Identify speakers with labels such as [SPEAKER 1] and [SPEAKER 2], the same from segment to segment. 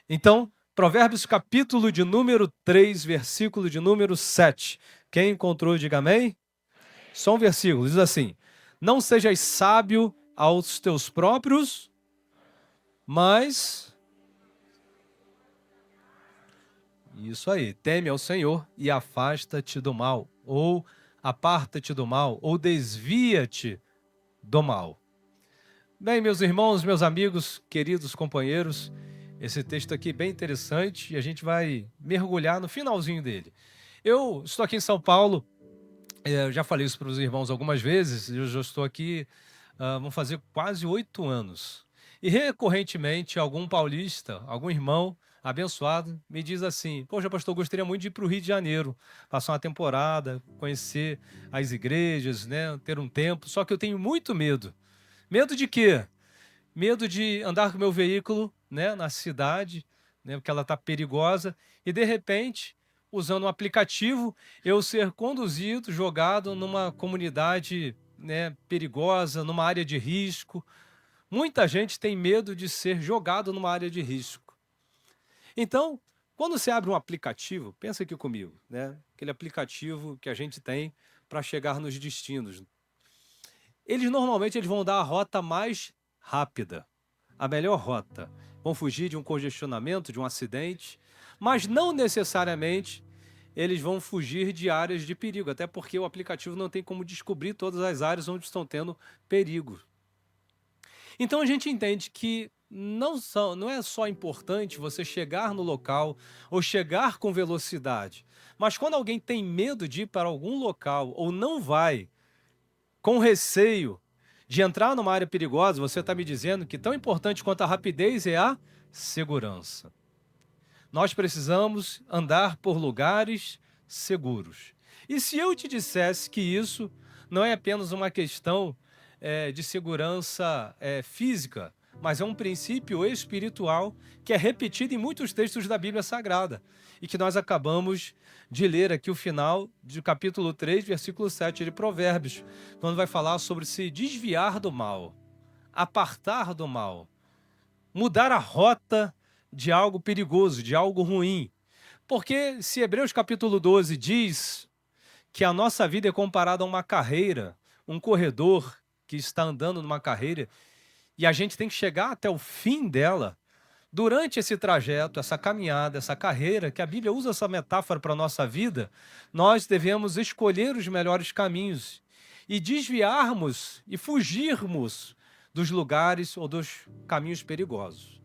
[SPEAKER 1] Então, Provérbios capítulo de número 3, versículo de número 7. Quem encontrou, diga amém. Só um versículo, diz assim: não sejas sábio aos teus próprios, mas... Isso aí, teme ao Senhor e afasta-te do mal, ou aparta-te do mal, ou desvia-te do mal. Bem, meus irmãos, meus amigos, queridos companheiros, esse texto aqui é bem interessante e a gente vai mergulhar no finalzinho dele. Eu estou aqui em São Paulo, eu já falei isso para os irmãos algumas vezes, eu já estou aqui, vão fazer quase 8 anos. E recorrentemente, algum paulista, algum irmão abençoado, me diz assim: poxa, pastor, eu gostaria muito de ir para o Rio de Janeiro, passar uma temporada, conhecer as igrejas, né, ter um tempo, só que eu tenho muito medo. Medo de quê? Medo de andar com meu veículo, né, na cidade, né, porque ela está perigosa, e de repente, usando um aplicativo, eu ser conduzido, jogado numa comunidade, né, perigosa, numa área de risco. Muita gente tem medo de ser jogado numa área de risco. Então, quando você abre um aplicativo, pensa aqui comigo, né, aquele aplicativo que a gente tem para chegar nos destinos. Eles vão dar a rota mais rápida, a melhor rota. Vão fugir de um congestionamento, de um acidente, mas não necessariamente eles vão fugir de áreas de perigo, até porque o aplicativo não tem como descobrir todas as áreas onde estão tendo perigo. Então a gente entende que não é só importante você chegar no local ou chegar com velocidade, mas quando alguém tem medo de ir para algum local ou não vai, com receio de entrar numa área perigosa, você está me dizendo que tão importante quanto a rapidez é a segurança. Nós precisamos andar por lugares seguros. E se eu te dissesse que isso não é apenas uma questão de segurança física, mas é um princípio espiritual que é repetido em muitos textos da Bíblia Sagrada e que nós acabamos de ler aqui o final do capítulo 3, versículo 7 de Provérbios, quando vai falar sobre se desviar do mal, apartar do mal, mudar a rota de algo perigoso, de algo ruim. Porque se Hebreus capítulo 12 diz que a nossa vida é comparada a uma carreira, um corredor que está andando numa carreira, e a gente tem que chegar até o fim dela, durante esse trajeto, essa caminhada, essa carreira, que a Bíblia usa essa metáfora para a nossa vida, nós devemos escolher os melhores caminhos e desviarmos e fugirmos dos lugares ou dos caminhos perigosos.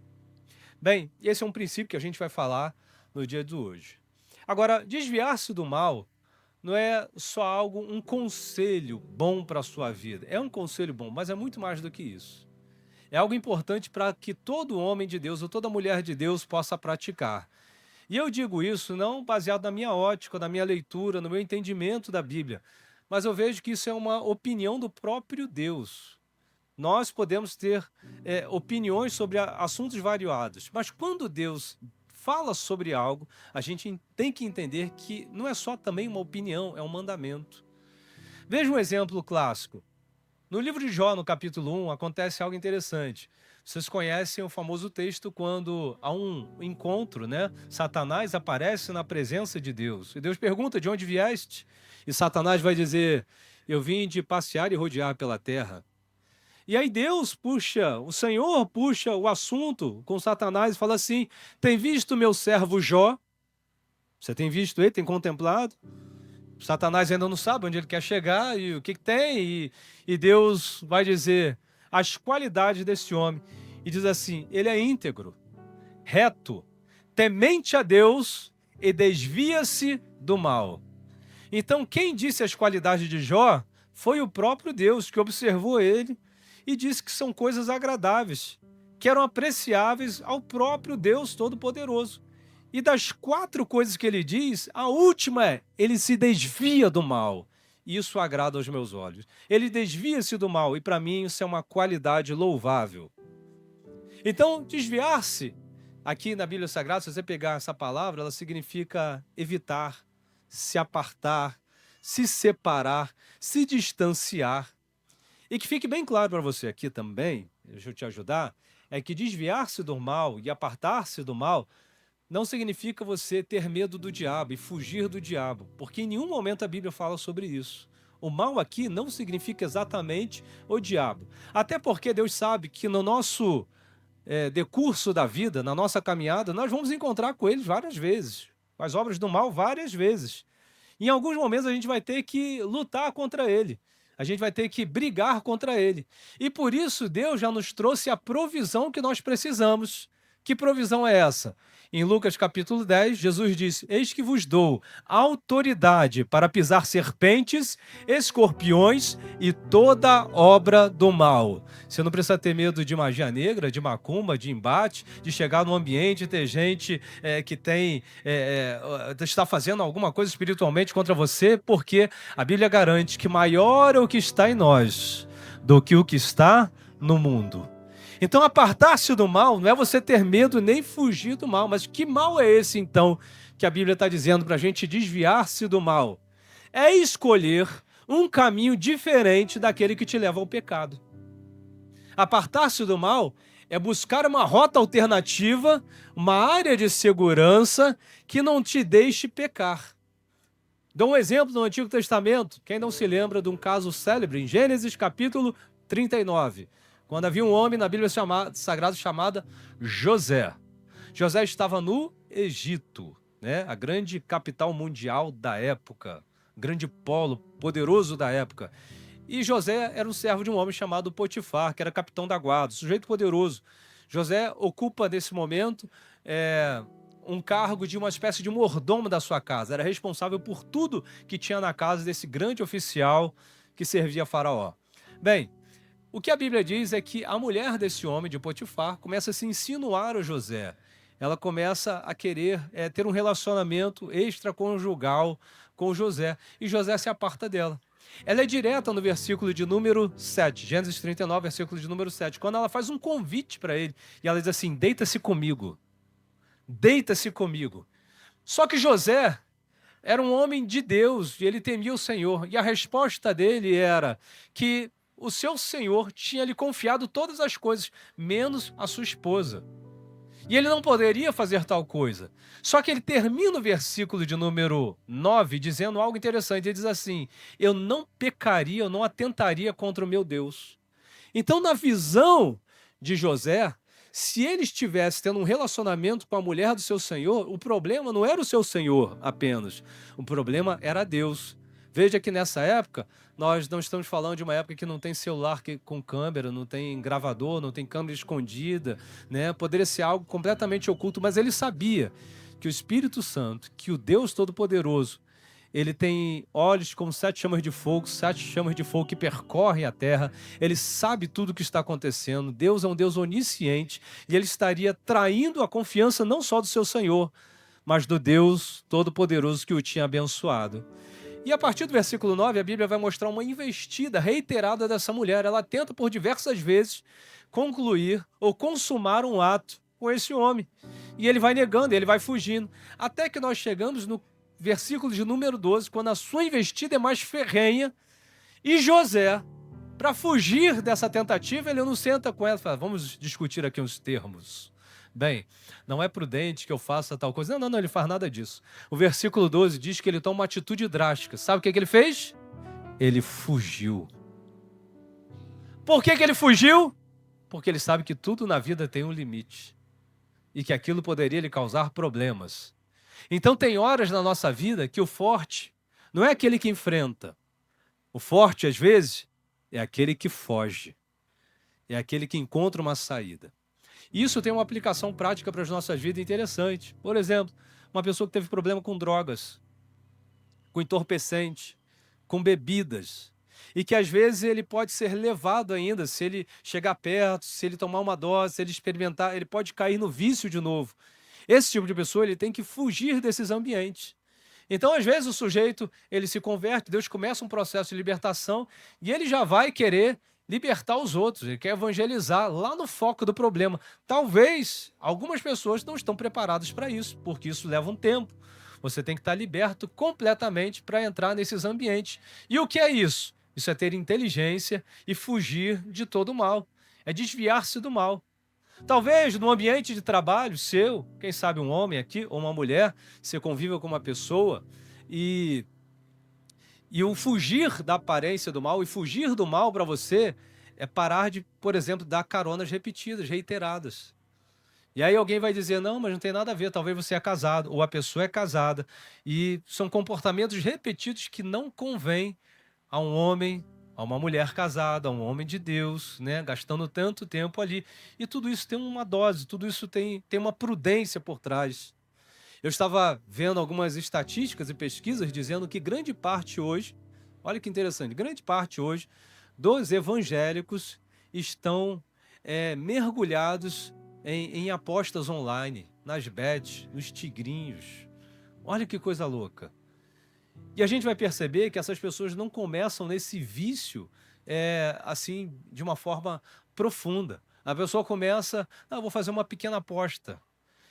[SPEAKER 1] Bem, esse é um princípio que a gente vai falar no dia de hoje. Agora, desviar-se do mal não é só algo, um conselho bom para a sua vida. É um conselho bom, mas é muito mais do que isso. É algo importante para que todo homem de Deus ou toda mulher de Deus possa praticar. E eu digo isso não baseado na minha ótica, na minha leitura, no meu entendimento da Bíblia, mas eu vejo que isso é uma opinião do próprio Deus. Nós podemos ter opiniões sobre assuntos variados, mas quando Deus fala sobre algo, a gente tem que entender que não é só também uma opinião, é um mandamento. Veja um exemplo clássico. No livro de Jó, no capítulo 1, acontece algo interessante. Vocês conhecem o famoso texto quando há um encontro, né? Satanás aparece na presença de Deus. E Deus pergunta: de onde vieste? E Satanás vai dizer: eu vim de passear e rodear pela terra. E aí Deus puxa, o Senhor puxa o assunto com Satanás e fala assim: tem visto meu servo Jó? Você tem visto ele, tem contemplado? Satanás ainda não sabe onde ele quer chegar e o que tem, e Deus vai dizer as qualidades desse homem. E diz assim: ele é íntegro, reto, temente a Deus e desvia-se do mal. Então, quem disse as qualidades de Jó foi o próprio Deus, que observou ele e disse que são coisas agradáveis, que eram apreciáveis ao próprio Deus Todo-Poderoso. E das 4 coisas que ele diz, a última é: ele se desvia do mal. Isso agrada aos meus olhos. Ele desvia-se do mal, e para mim isso é uma qualidade louvável. Então, desviar-se, aqui na Bíblia Sagrada, se você pegar essa palavra, ela significa evitar, se apartar, se separar, se distanciar. E que fique bem claro para você aqui também, deixa eu te ajudar, é que desviar-se do mal e apartar-se do mal não significa você ter medo do diabo e fugir do diabo, porque em nenhum momento a Bíblia fala sobre isso. O mal aqui não significa exatamente o diabo. Até porque Deus sabe que no nosso decurso da vida, na nossa caminhada, nós vamos encontrar com eles várias vezes, com as obras do mal várias vezes. Em alguns momentos a gente vai ter que lutar contra ele. A gente vai ter que brigar contra ele. E por isso Deus já nos trouxe a provisão que nós precisamos. Que provisão é essa? Em Lucas capítulo 10, Jesus disse: Eis que vos dou autoridade para pisar serpentes, escorpiões e toda obra do mal. Você não precisa ter medo de magia negra, de macumba, de embate, de chegar no ambiente e ter gente que está fazendo alguma coisa espiritualmente contra você, porque a Bíblia garante que maior é o que está em nós do que o que está no mundo. Então, apartar-se do mal não é você ter medo nem fugir do mal. Mas que mal é esse, então, que a Bíblia está dizendo para a gente desviar-se do mal? É escolher um caminho diferente daquele que te leva ao pecado. Apartar-se do mal é buscar uma rota alternativa, uma área de segurança que não te deixe pecar. Dou um exemplo no Antigo Testamento. Quem não se lembra de um caso célebre em Gênesis capítulo 39, quando havia um homem na Bíblia Sagrada chamado José. José estava no Egito, né? A grande capital mundial da época, grande polo poderoso da época. E José era um servo de um homem chamado Potifar, que era capitão da guarda, sujeito poderoso. José ocupa nesse momento um cargo de uma espécie de mordomo da sua casa. Era responsável por tudo que tinha na casa desse grande oficial que servia a Faraó. Bem, o que a Bíblia diz é que a mulher desse homem, de Potifar, começa a se insinuar a José. Ela começa a querer ter um relacionamento extraconjugal com José. E José se aparta dela. Ela é direta no versículo de número 7, Gênesis 39, versículo de número 7, quando ela faz um convite para ele. E ela diz assim: deita-se comigo. Deita-se comigo. Só que José era um homem de Deus e ele temia o Senhor. E a resposta dele era que o seu senhor tinha lhe confiado todas as coisas, menos a sua esposa. E ele não poderia fazer tal coisa. Só que ele termina o versículo de número 9 dizendo algo interessante. Ele diz assim: eu não pecaria, eu não atentaria contra o meu Deus. Então, na visão de José, se ele estivesse tendo um relacionamento com a mulher do seu senhor, o problema não era o seu senhor apenas. O problema era Deus. Veja que nessa época, nós não estamos falando de uma época que não tem celular com câmera, não tem gravador, não tem câmera escondida, né? Poderia ser algo completamente oculto, mas ele sabia que o Espírito Santo, que o Deus Todo-Poderoso, ele tem olhos como 7 chamas de fogo que percorrem a terra. Ele sabe tudo o que está acontecendo. Deus é um Deus onisciente e ele estaria traindo a confiança não só do seu Senhor, mas do Deus Todo-Poderoso que o tinha abençoado. E a partir do versículo 9, a Bíblia vai mostrar uma investida reiterada dessa mulher. Ela tenta por diversas vezes concluir ou consumar um ato com esse homem. E ele vai negando, ele vai fugindo. Até que nós chegamos no versículo de número 12, quando a sua investida é mais ferrenha. E José, para fugir dessa tentativa, ele não senta com ela e fala: vamos discutir aqui uns termos. Bem, não é prudente que eu faça tal coisa. Não, ele faz nada disso. O versículo 12 diz que ele toma uma atitude drástica. Sabe o que ele fez? Ele fugiu. Por que ele fugiu? Porque ele sabe que tudo na vida tem um limite. E que aquilo poderia lhe causar problemas. Então tem horas na nossa vida que o forte não é aquele que enfrenta. O forte, às vezes, é aquele que foge. É aquele que encontra uma saída. Isso tem uma aplicação prática para as nossas vidas interessante. Por exemplo, uma pessoa que teve problema com drogas, com entorpecente, com bebidas, e que às vezes ele pode ser levado ainda, se ele chegar perto, se ele tomar uma dose, se ele experimentar, ele pode cair no vício de novo. Esse tipo de pessoa, ele tem que fugir desses ambientes. Então, às vezes, o sujeito, ele se converte, Deus começa um processo de libertação e ele já vai querer libertar os outros, ele quer evangelizar lá no foco do problema. Talvez algumas pessoas não estão preparadas para isso, porque isso leva um tempo. Você tem que estar liberto completamente para entrar nesses ambientes. E o que é isso? Isso é ter inteligência e fugir de todo o mal. É desviar-se do mal. Talvez no ambiente de trabalho seu, quem sabe um homem aqui ou uma mulher, você convive com uma pessoa e, e o fugir da aparência do mal e fugir do mal para você é parar de, por exemplo, dar caronas repetidas, reiteradas. E aí alguém vai dizer, não, mas não tem nada a ver, talvez você é casado, ou a pessoa é casada, e são comportamentos repetidos que não convêm a um homem, a uma mulher casada, a um homem de Deus, né, gastando tanto tempo ali. E tudo isso tem uma dose, tudo isso tem uma prudência por trás. Eu estava vendo algumas estatísticas e pesquisas dizendo que grande parte hoje, olha que interessante, grande parte hoje dos evangélicos estão mergulhados em apostas online, nas bets, nos tigrinhos. Olha que coisa louca. E a gente vai perceber que essas pessoas não começam nesse vício assim, de uma forma profunda. A pessoa começa, eu vou fazer uma pequena aposta,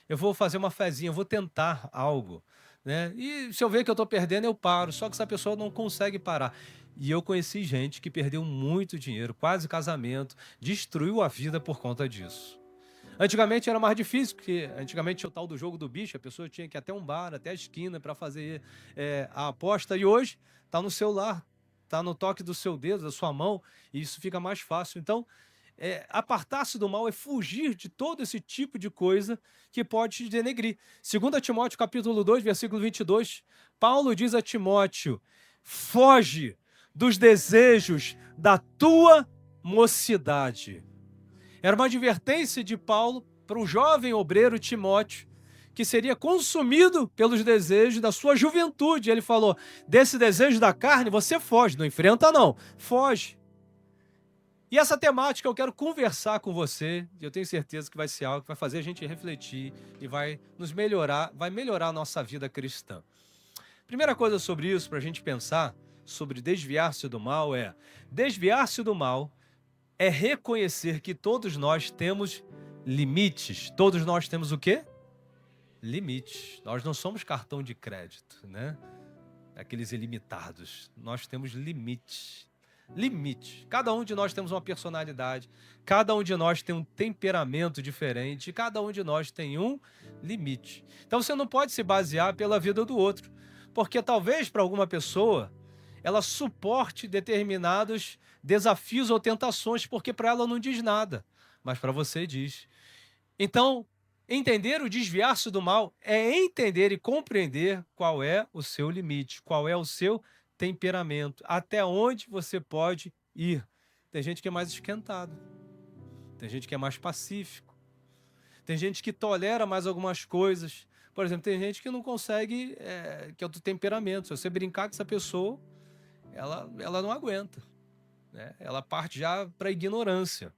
[SPEAKER 1] eu vou fazer uma fezinha, eu vou tentar algo, né? E se eu ver que eu estou perdendo, eu paro. Só que essa pessoa não consegue parar. E eu conheci gente que perdeu muito dinheiro, quase casamento, destruiu a vida por conta disso. Antigamente era mais difícil, porque antigamente tinha o tal do jogo do bicho, a pessoa tinha que ir até um bar, até a esquina para fazer a aposta, e hoje está no celular, está no toque do seu dedo, da sua mão, e isso fica mais fácil. Então, apartar-se do mal é fugir de todo esse tipo de coisa que pode te denegrir. 2 Timóteo capítulo 2, versículo 22, Paulo diz a Timóteo, foge dos desejos da tua mocidade. Era uma advertência de Paulo para o jovem obreiro Timóteo, que seria consumido pelos desejos da sua juventude. Ele falou, desse desejo da carne você foge, não enfrenta não, foge. E essa temática eu quero conversar com você, e eu tenho certeza que vai ser algo que vai fazer a gente refletir e vai nos melhorar, vai melhorar a nossa vida cristã. Primeira coisa sobre isso, para a gente pensar sobre desviar-se do mal desviar-se do mal é reconhecer que todos nós temos limites. Todos nós temos o quê? Limites. Nós não somos cartão de crédito, né? Aqueles ilimitados. Nós temos limites. Limite. Cada um de nós temos uma personalidade, cada um de nós tem um temperamento diferente, cada um de nós tem um limite. Então você não pode se basear pela vida do outro, porque talvez para alguma pessoa ela suporte determinados desafios ou tentações, porque para ela não diz nada, mas para você diz. Então, entender o desviar-se do mal é entender e compreender qual é o seu limite, qual é o seu temperamento, até onde você pode ir. Tem gente que é mais esquentado, tem gente que é mais pacífico, tem gente que tolera mais algumas coisas. Por exemplo, tem gente que não consegue, que é do temperamento. Se você brincar com essa pessoa, ela não aguenta, né? Ela parte já para a ignorância.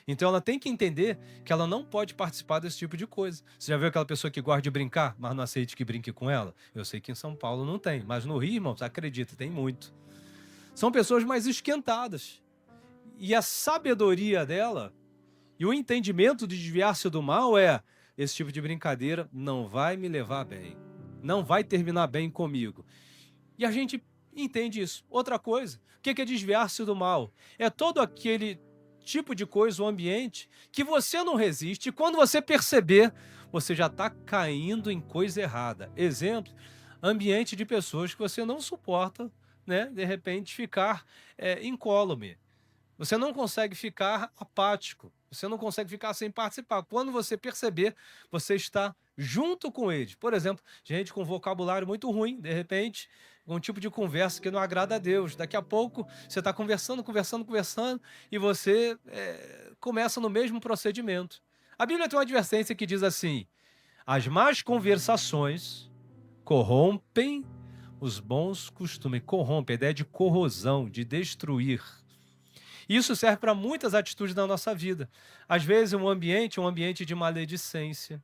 [SPEAKER 1] Então ela tem que entender que ela não pode participar desse tipo de coisa. Você já viu aquela pessoa que gosta de brincar, mas não aceite que brinque com ela? Eu sei que em São Paulo não tem, mas no Rio, irmãos, acredita, tem muito. São pessoas mais esquentadas. E a sabedoria dela e o entendimento de desviar-se do mal esse tipo de brincadeira não vai me levar bem, não vai terminar bem comigo. E a gente entende isso. Outra coisa, o que é desviar-se do mal? É todo aquele tipo de coisa, o ambiente, que você não resiste, e quando você perceber, você já está caindo em coisa errada. Exemplo, ambiente de pessoas que você não suporta, né? De repente ficar incólume. Você não consegue ficar apático, você não consegue ficar sem participar. Quando você perceber, você está junto com eles. Por exemplo, gente com vocabulário muito ruim, de repente, um tipo de conversa que não agrada a Deus. Daqui a pouco, você está conversando, e você começa no mesmo procedimento. A Bíblia tem uma advertência que diz assim, as más conversações corrompem os bons costumes. Corrompe, a ideia de corrosão, de destruir. Isso serve para muitas atitudes da nossa vida. Às vezes um ambiente de maledicência.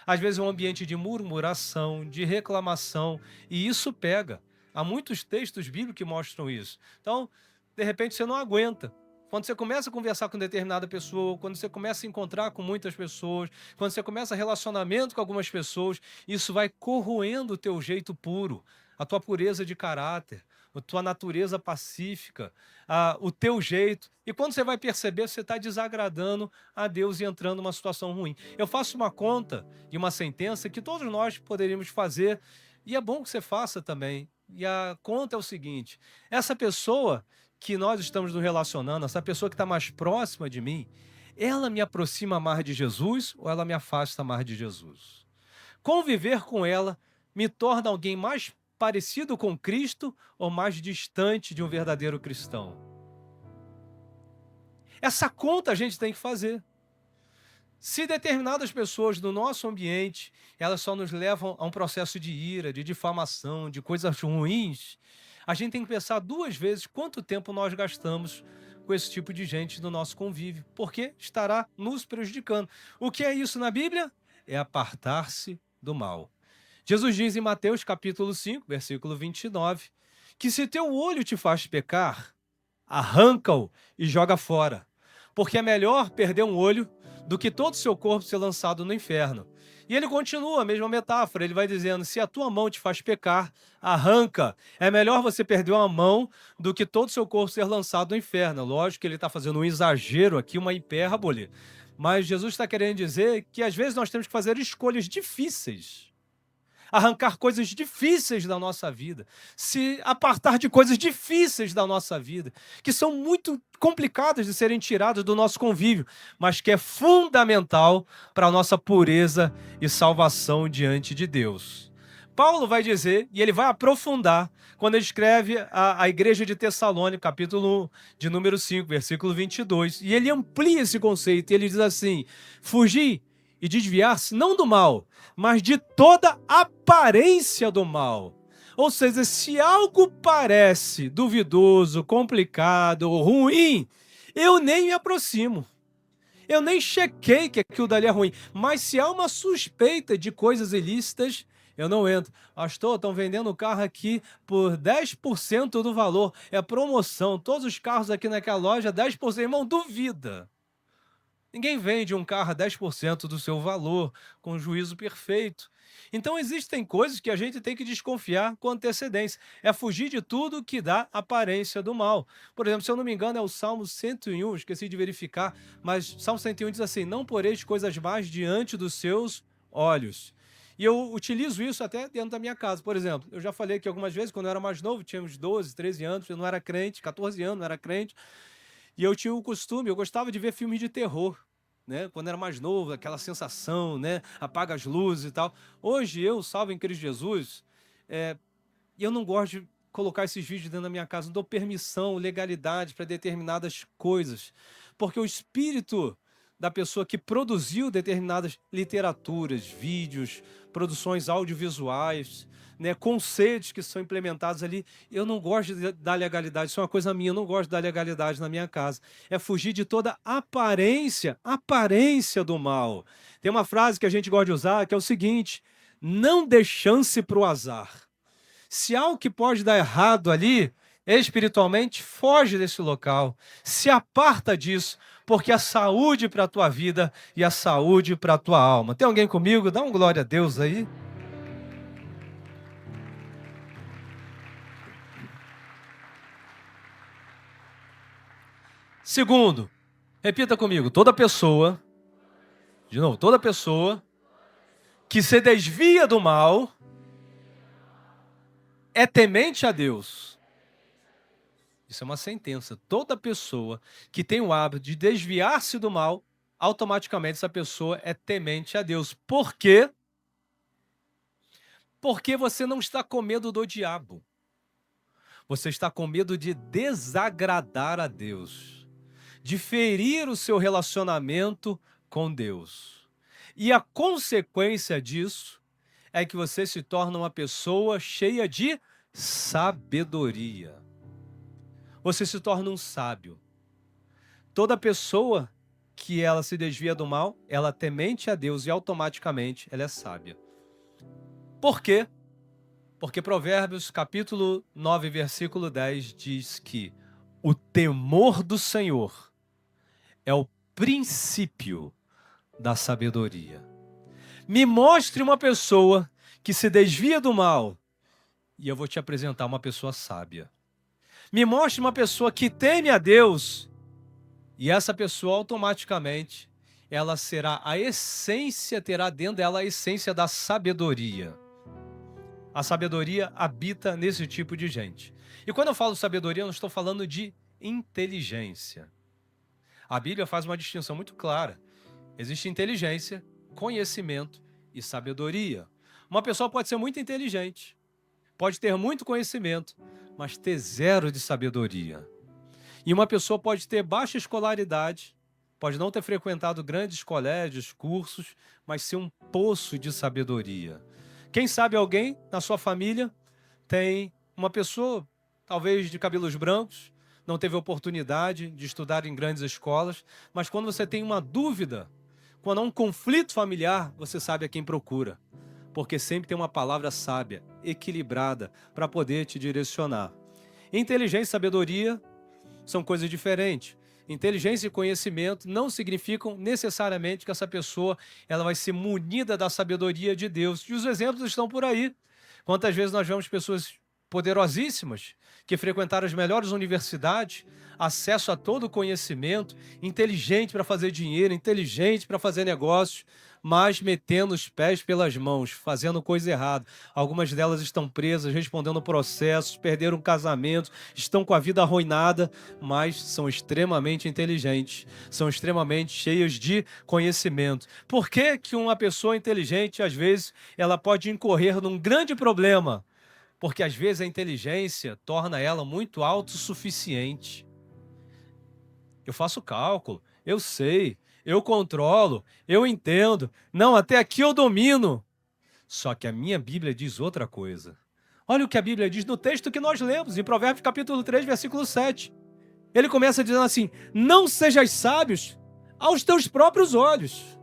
[SPEAKER 1] Às vezes um ambiente de murmuração, de reclamação. E isso pega. Há muitos textos bíblicos que mostram isso. Então, de repente, você não aguenta. Quando você começa a conversar com determinada pessoa, quando você começa a encontrar com muitas pessoas, quando você começa relacionamento com algumas pessoas, isso vai corroendo o teu jeito puro, a tua pureza de caráter, a tua natureza pacífica, o teu jeito. E quando você vai perceber, você está desagradando a Deus e entrando numa situação ruim. Eu faço uma conta e uma sentença que todos nós poderíamos fazer, e é bom que você faça também. E a conta é o seguinte: essa pessoa que nós estamos nos relacionando, essa pessoa que está mais próxima de mim, ela me aproxima mais de Jesus ou ela me afasta mais de Jesus? Conviver com ela me torna alguém mais parecido com Cristo ou mais distante de um verdadeiro cristão? Essa conta a gente tem que fazer. Se determinadas pessoas do nosso ambiente, elas só nos levam a um processo de ira, de difamação, de coisas ruins, a gente tem que pensar duas vezes quanto tempo nós gastamos com esse tipo de gente no nosso convívio, porque estará nos prejudicando. O que é isso na Bíblia? É apartar-se do mal. Jesus diz em Mateus capítulo 5, versículo 29, que se teu olho te faz pecar, arranca-o e joga fora, porque é melhor perder um olho do que todo o seu corpo ser lançado no inferno. E ele continua a mesma metáfora, ele vai dizendo: se a tua mão te faz pecar, arranca. É melhor você perder uma mão do que todo o seu corpo ser lançado no inferno. Lógico que ele está fazendo um exagero aqui, uma hipérbole, mas Jesus está querendo dizer que às vezes nós temos que fazer escolhas difíceis, arrancar coisas difíceis da nossa vida, se apartar de coisas difíceis da nossa vida, que são muito complicadas de serem tiradas do nosso convívio, mas que é fundamental para a nossa pureza e salvação diante de Deus. Paulo vai dizer, e ele vai aprofundar, quando ele escreve a igreja de Tessalônica, capítulo 1, de número 5, versículo 22, e ele amplia esse conceito, e ele diz assim: fugir e desviar-se não do mal, mas de toda aparência do mal. Ou seja, se algo parece duvidoso, complicado, ruim, eu nem me aproximo. Eu nem chequei que aquilo dali é ruim. Mas se há uma suspeita de coisas ilícitas, eu não entro. Pastor, estão vendendo o carro aqui por 10% do valor. É promoção. Todos os carros aqui naquela loja, 10%. Irmão, duvida. Ninguém vende um carro a 10% do seu valor, com juízo perfeito. Então existem coisas que a gente tem que desconfiar com antecedência. É fugir de tudo que dá aparência do mal. Por exemplo, se eu não me engano, é o Salmo 101, esqueci de verificar, mas Salmo 101 diz assim: não poreis coisas más diante dos seus olhos. E eu utilizo isso até dentro da minha casa. Por exemplo, eu já falei aqui algumas vezes, quando eu era mais novo, tinha uns 12, 13 anos, eu não era crente, 14 anos, não era crente. E eu tinha o costume, eu gostava de ver filmes de terror, né? Quando era mais novo, aquela sensação, né? Apaga as luzes e tal. Hoje eu, salvo em Cristo Jesus, eu não gosto de colocar esses vídeos dentro da minha casa, não dou permissão, legalidade para determinadas coisas, porque o espírito da pessoa que produziu determinadas literaturas, vídeos, produções audiovisuais, né, conceitos que são implementados ali, eu não gosto de dar legalidade, isso é uma coisa minha, eu não gosto de dar legalidade na minha casa. É fugir de toda aparência do mal. Tem uma frase que a gente gosta de usar, que é o seguinte: não dê chance para o azar. Se há algo que pode dar errado ali, espiritualmente, foge desse local, se aparta disso, porque a saúde para a tua vida e a saúde para a tua alma. Tem alguém comigo? Dá um glória a Deus aí. Segundo, repita comigo: toda pessoa, de novo, toda pessoa que se desvia do mal é temente a Deus. Isso é uma sentença. Toda pessoa que tem o hábito de desviar-se do mal, automaticamente essa pessoa é temente a Deus. Por quê? Porque você não está com medo do diabo. Você está com medo de desagradar a Deus, de ferir o seu relacionamento com Deus. E a consequência disso é que você se torna uma pessoa cheia de sabedoria. Você se torna um sábio. Toda pessoa que ela se desvia do mal, ela é temente a Deus e automaticamente ela é sábia. Por quê? Porque Provérbios capítulo 9, versículo 10 diz que o temor do Senhor é o princípio da sabedoria. Me mostre uma pessoa que se desvia do mal e eu vou te apresentar uma pessoa sábia. Me mostre uma pessoa que teme a Deus, e essa pessoa automaticamente, ela será a essência, terá dentro dela a essência da sabedoria. A sabedoria habita nesse tipo de gente. E quando eu falo sabedoria, eu não estou falando de inteligência. A Bíblia faz uma distinção muito clara. Existe inteligência, conhecimento e sabedoria. Uma pessoa pode ser muito inteligente, pode ter muito conhecimento, mas ter zero de sabedoria. E uma pessoa pode ter baixa escolaridade, pode não ter frequentado grandes colégios, cursos, mas ser um poço de sabedoria. Quem sabe alguém na sua família tem uma pessoa, talvez de cabelos brancos, não teve oportunidade de estudar em grandes escolas, mas quando você tem uma dúvida, quando há um conflito familiar, você sabe a quem procura, porque sempre tem uma palavra sábia, equilibrada, para poder te direcionar. Inteligência e sabedoria são coisas diferentes. Inteligência e conhecimento não significam necessariamente que essa pessoa ela vai ser munida da sabedoria de Deus. E os exemplos estão por aí. Quantas vezes nós vemos pessoas poderosíssimas que frequentaram as melhores universidades, acesso a todo o conhecimento, inteligente para fazer dinheiro, inteligente para fazer negócios, mas metendo os pés pelas mãos, fazendo coisa errada. Algumas delas estão presas, respondendo processos, perderam casamento, estão com a vida arruinada, mas são extremamente inteligentes, são extremamente cheias de conhecimento. Por que que uma pessoa inteligente, às vezes, ela pode incorrer num grande problema? Porque às vezes a inteligência torna ela muito autossuficiente. Eu faço cálculo, eu sei, eu controlo, eu entendo. Não, até aqui eu domino. Só que a minha Bíblia diz outra coisa. Olha o que a Bíblia diz no texto que nós lemos, em Provérbios capítulo 3, versículo 7. Ele começa dizendo assim: não sejas sábios aos teus próprios olhos.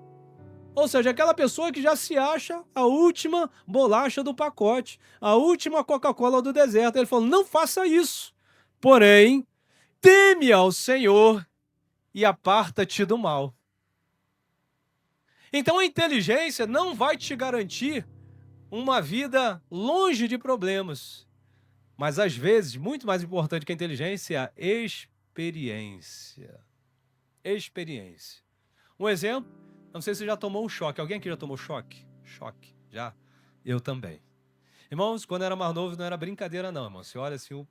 [SPEAKER 1] Ou seja, aquela pessoa que já se acha a última bolacha do pacote, a última Coca-Cola do deserto. Ele falou: não faça isso. Porém, teme ao Senhor e aparta-te do mal. Então a inteligência não vai te garantir uma vida longe de problemas. Mas às vezes, muito mais importante que a inteligência é a experiência. Experiência. Um exemplo, não sei se você já tomou um choque. Alguém aqui já tomou choque? Choque, já? Eu também. Irmãos, quando eu era mais novo não era brincadeira não, irmão. Você olha assim, o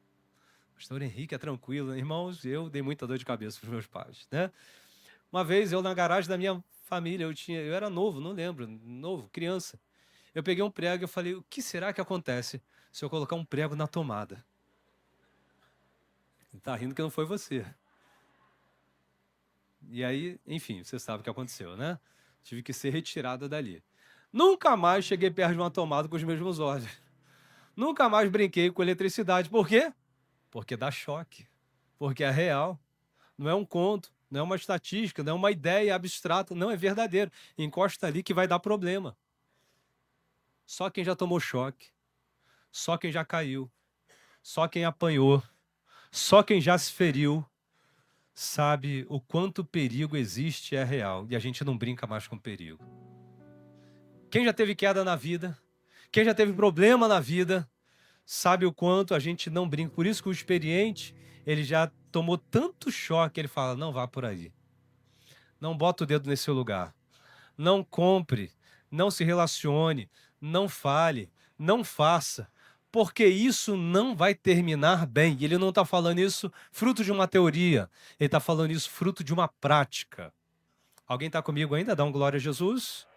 [SPEAKER 1] pastor Henrique é tranquilo. Irmãos, eu dei muita dor de cabeça para os meus pais, né? Uma vez eu na garagem da minha família, eu era novo, não lembro, novo, criança. Eu peguei um prego e eu falei: o que será que acontece se eu colocar um prego na tomada? Tá rindo que não foi você. E aí, enfim, você sabe o que aconteceu, né? Tive que ser retirado dali. Nunca mais cheguei perto de uma tomada com os mesmos olhos. Nunca mais brinquei com eletricidade. Por quê? Porque dá choque. Porque é real. Não é um conto, não é uma estatística, não é uma ideia abstrata, não, é verdadeiro. Encosta ali que vai dar problema. Só quem já tomou choque, só quem já caiu, só quem apanhou, só quem já se feriu, sabe o quanto perigo existe e é real. E a gente não brinca mais com perigo. Quem já teve queda na vida, quem já teve problema na vida, sabe o quanto a gente não brinca. Por isso que o experiente, ele já tomou tanto choque, ele fala: não vá por aí. Não bota o dedo nesse lugar. Não compre, não se relacione, não fale, não faça, porque isso não vai terminar bem. E ele não está falando isso fruto de uma teoria, ele está falando isso fruto de uma prática. Alguém está comigo ainda? Dá um glória a Jesus.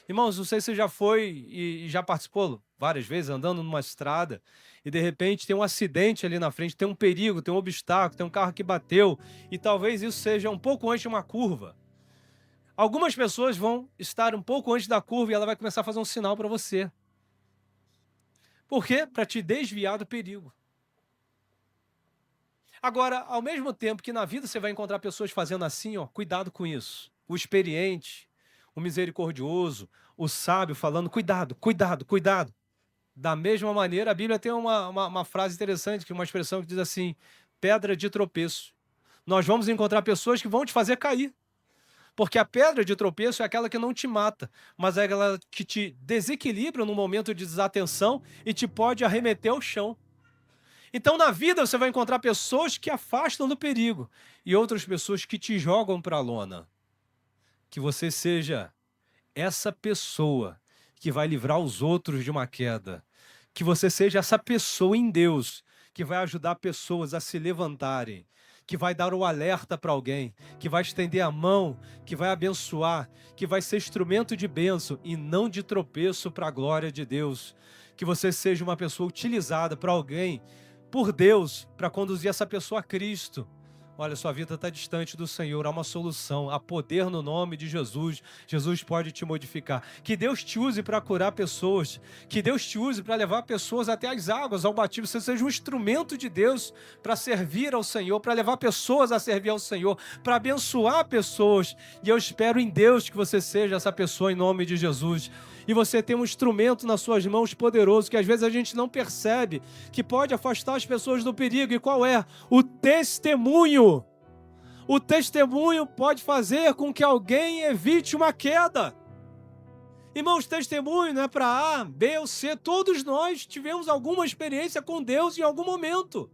[SPEAKER 1] Irmãos, não sei se você já foi e já participou várias vezes andando numa estrada e de repente tem um acidente ali na frente, tem um perigo, tem um obstáculo, tem um carro que bateu e talvez isso seja um pouco antes de uma curva. Algumas pessoas vão estar um pouco antes da curva e ela vai começar a fazer um sinal para você. Por quê? Para te desviar do perigo. Agora, ao mesmo tempo que na vida você vai encontrar pessoas fazendo assim, ó, cuidado com isso. O experiente, o misericordioso, o sábio falando: cuidado, cuidado, cuidado. Da mesma maneira, a Bíblia tem uma frase interessante, que é uma expressão que diz assim: pedra de tropeço. Nós vamos encontrar pessoas que vão te fazer cair. Porque a pedra de tropeço é aquela que não te mata, mas é aquela que te desequilibra no momento de desatenção e te pode arremeter ao chão. Então, na vida, você vai encontrar pessoas que afastam do perigo e outras pessoas que te jogam para a lona. Que você seja essa pessoa que vai livrar os outros de uma queda. Que você seja essa pessoa em Deus que vai ajudar pessoas a se levantarem, que vai dar o alerta para alguém, que vai estender a mão, que vai abençoar, que vai ser instrumento de bênção e não de tropeço para a glória de Deus. Que você seja uma pessoa utilizada para alguém, por Deus, para conduzir essa pessoa a Cristo. Olha, sua vida está distante do Senhor, há uma solução, há poder no nome de Jesus. Jesus pode te modificar. Que Deus te use para curar pessoas, que Deus te use para levar pessoas até as águas, ao batismo. Você seja um instrumento de Deus para servir ao Senhor, para levar pessoas a servir ao Senhor, para abençoar pessoas. E eu espero em Deus que você seja essa pessoa em nome de Jesus. E você tem um instrumento nas suas mãos poderoso, que às vezes a gente não percebe, que pode afastar as pessoas do perigo. E qual é? O testemunho. O testemunho pode fazer com que alguém evite uma queda. Irmãos, testemunho não é para A, B ou C. Todos nós tivemos alguma experiência com Deus em algum momento.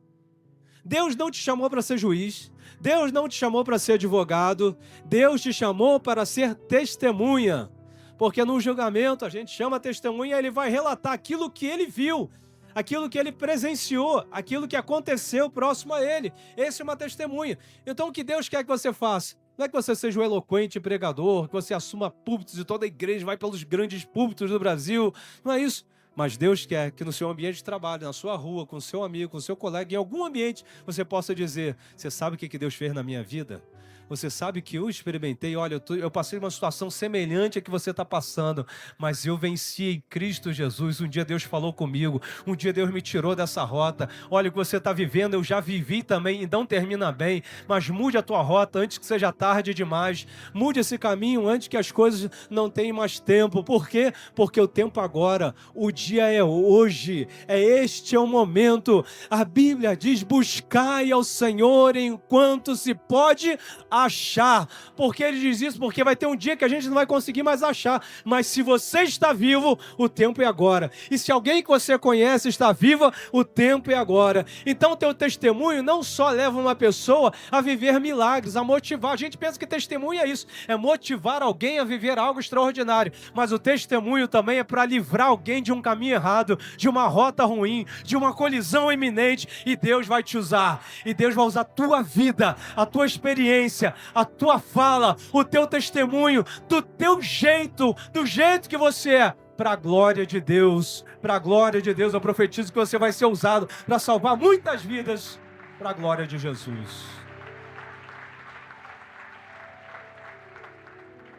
[SPEAKER 1] Deus não te chamou para ser juiz. Deus não te chamou para ser advogado. Deus te chamou para ser testemunha. Porque no julgamento a gente chama testemunha e ele vai relatar aquilo que ele viu, aquilo que ele presenciou, aquilo que aconteceu próximo a ele. Esse é uma testemunha. Então o que Deus quer que você faça? Não é que você seja um eloquente pregador, que você assuma púlpitos de toda a igreja, vai pelos grandes púlpitos do Brasil. Não é isso. Mas Deus quer que no seu ambiente de trabalho, na sua rua, com o seu amigo, com o seu colega, em algum ambiente, você possa dizer: você sabe o que Deus fez na minha vida? Você sabe que eu experimentei, olha, eu passei uma situação semelhante a que você está passando, mas eu venci em Cristo Jesus. Um dia Deus falou comigo, um dia Deus me tirou dessa rota. Olha, o que você está vivendo, eu já vivi também e não termina bem, mas mude a tua rota antes que seja tarde demais. Mude esse caminho antes que as coisas não tenham mais tempo. Por quê? Porque o tempo agora, o dia é hoje, este é o momento. A Bíblia diz: buscai ao Senhor enquanto se pode achar. Por que ele diz isso? Porque vai ter um dia que a gente não vai conseguir mais achar. Mas se você está vivo, o tempo é agora. E se alguém que você conhece está viva, o tempo é agora. Então o teu testemunho não só leva uma pessoa a viver milagres, a motivar. A gente pensa que testemunho é isso, é motivar alguém a viver algo extraordinário. Mas o testemunho também é para livrar alguém de um caminho errado, de uma rota ruim, de uma colisão iminente. E Deus vai te usar. E Deus vai usar a tua vida, a tua experiência, a tua fala, o teu testemunho, do teu jeito, do jeito que você é, para a glória de Deus. Para a glória de Deus, eu profetizo que você vai ser usado para salvar muitas vidas, para a glória de Jesus.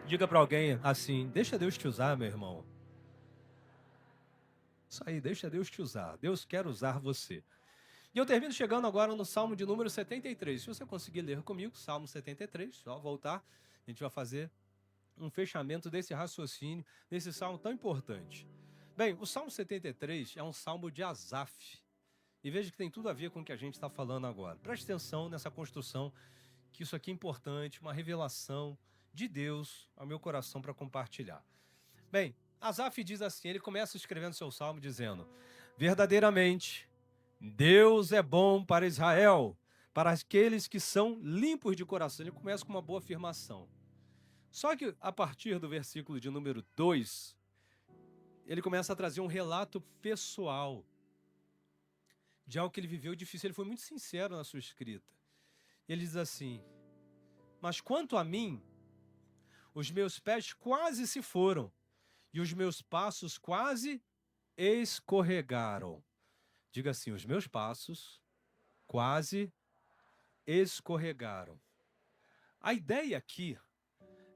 [SPEAKER 1] Diga para alguém assim: deixa Deus te usar, meu irmão. Isso aí, deixa Deus te usar. Deus quer usar você. E eu termino chegando agora no Salmo de número 73. Se você conseguir ler comigo, Salmo 73, só voltar, a gente vai fazer um fechamento desse raciocínio, desse salmo tão importante. Bem, o Salmo 73 é um salmo de Asaf. E veja que tem tudo a ver com o que a gente está falando agora. Preste atenção nessa construção, que isso aqui é importante, uma revelação de Deus ao meu coração para compartilhar. Bem, Asaf diz assim, ele começa escrevendo seu salmo dizendo: verdadeiramente, Deus é bom para Israel, para aqueles que são limpos de coração. Ele começa com uma boa afirmação. Só que a partir do versículo de número 2, ele começa a trazer um relato pessoal de algo que ele viveu difícil. Ele foi muito sincero na sua escrita. Ele diz assim: mas quanto a mim, os meus pés quase se foram e os meus passos quase escorregaram. Diga assim: os meus passos quase escorregaram. A ideia aqui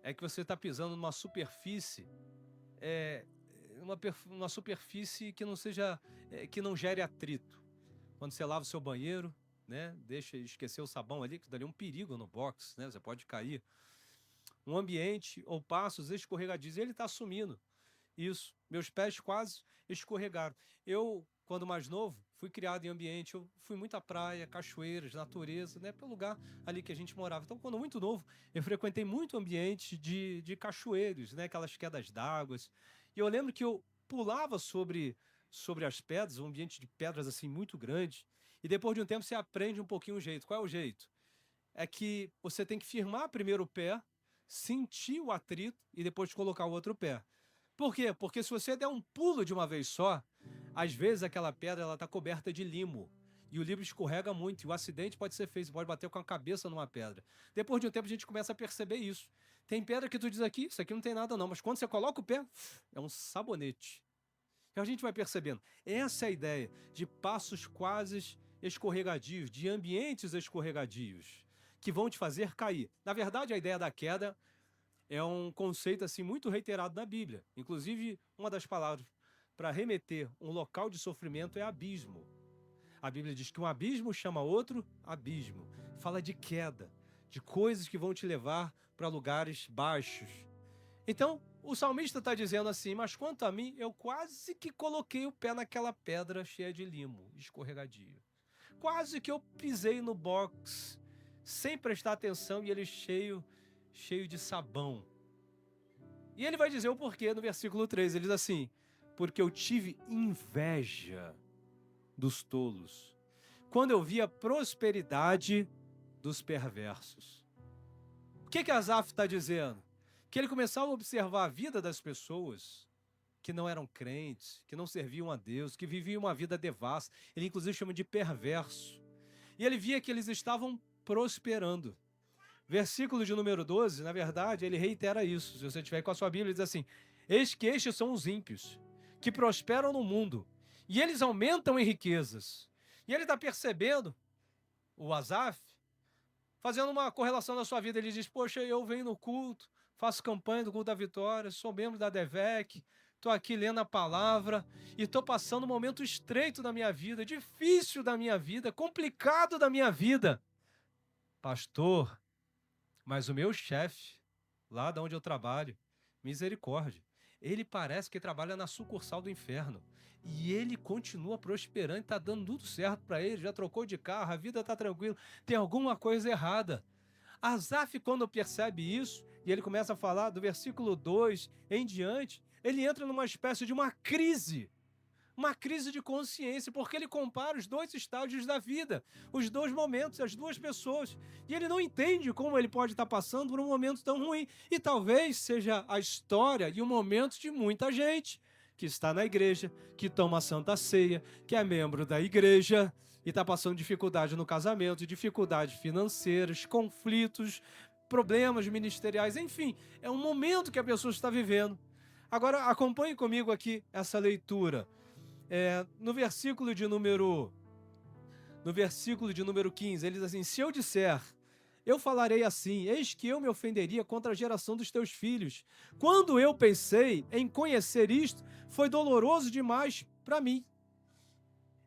[SPEAKER 1] é que você está pisando numa superfície, uma superfície que não seja, que não gere atrito. Quando você lava o seu banheiro, né, deixa esquecer o sabão ali, que dali é um perigo no box, né, você pode cair. Um ambiente ou passos escorregadios, ele está assumindo isso. Meus pés quase escorregaram. Eu, quando mais novo, fui criado em ambiente, eu fui muito à praia, cachoeiras, natureza, né, pelo lugar ali que a gente morava. Então, quando muito novo, eu frequentei muito ambiente de cachoeiros, né, aquelas quedas d'água. E eu lembro que eu pulava sobre as pedras, um ambiente de pedras assim muito grande, E depois de um tempo você aprende um pouquinho o jeito. Qual é o jeito? É que você tem que firmar primeiro o pé, sentir o atrito e depois colocar o outro pé. Por quê? Porque se você der um pulo de uma vez só, às vezes aquela pedra ela está coberta de limo. E o limo escorrega muito, e o acidente pode ser feito, você pode bater com a cabeça numa pedra. Depois de um tempo a gente começa a perceber isso. Tem pedra que tu diz aqui, isso aqui não tem nada não, mas quando você coloca o pé, é um sabonete. E a gente vai percebendo. Essa é a ideia de passos quase escorregadios, de ambientes escorregadios, que vão te fazer cair. Na verdade, a ideia da queda é um conceito assim muito reiterado na Bíblia. Inclusive, uma das palavras para remeter um local de sofrimento é abismo. A Bíblia diz que um abismo chama outro abismo. Fala de queda, de coisas que vão te levar para lugares baixos. Então, o salmista está dizendo assim, mas quanto a mim, eu quase que coloquei o pé naquela pedra cheia de limo, escorregadio. Quase que eu pisei no box, sem prestar atenção, e ele cheio de sabão. E ele vai dizer o porquê no versículo 13, ele diz assim, porque eu tive inveja dos tolos, quando eu vi a prosperidade dos perversos. O que Asaf está dizendo? Que ele começava a observar a vida das pessoas que não eram crentes, que não serviam a Deus, que viviam uma vida devassa. Ele inclusive chama de perverso. E ele via que eles estavam prosperando. Versículo de número 12, na verdade, ele reitera isso. Se você tiver com a sua Bíblia, ele diz assim, eis que estes são os ímpios, que prosperam no mundo, e eles aumentam em riquezas. E ele está percebendo, o Asaf, fazendo uma correlação na sua vida. Ele diz, poxa, eu venho no culto, faço campanha do Culto da Vitória, sou membro da DEVEC, estou aqui lendo a palavra e estou passando um momento estreito da minha vida, difícil da minha vida, complicado da minha vida. Pastor, mas o meu chefe, lá de onde eu trabalho, misericórdia, ele parece que trabalha na sucursal do inferno. E ele continua prosperando, está dando tudo certo para ele, já trocou de carro, a vida está tranquila, tem alguma coisa errada. Asaf, quando percebe isso, e ele começa a falar do versículo 2 em diante, ele entra numa espécie de uma crise de consciência, porque ele compara os dois estágios da vida, os dois momentos, as duas pessoas, e ele não entende como ele pode estar passando por um momento tão ruim, e talvez seja a história e o momento de muita gente que está na igreja, que toma a Santa Ceia, que é membro da igreja, e está passando dificuldade no casamento, dificuldades financeiras, conflitos, problemas ministeriais, enfim, é um momento que a pessoa está vivendo. Agora, acompanhe comigo aqui essa leitura. No versículo de número 15, ele diz assim, se eu disser, eu falarei assim, eis que eu me ofenderia contra a geração dos teus filhos. Quando eu pensei em conhecer isto, foi doloroso demais para mim.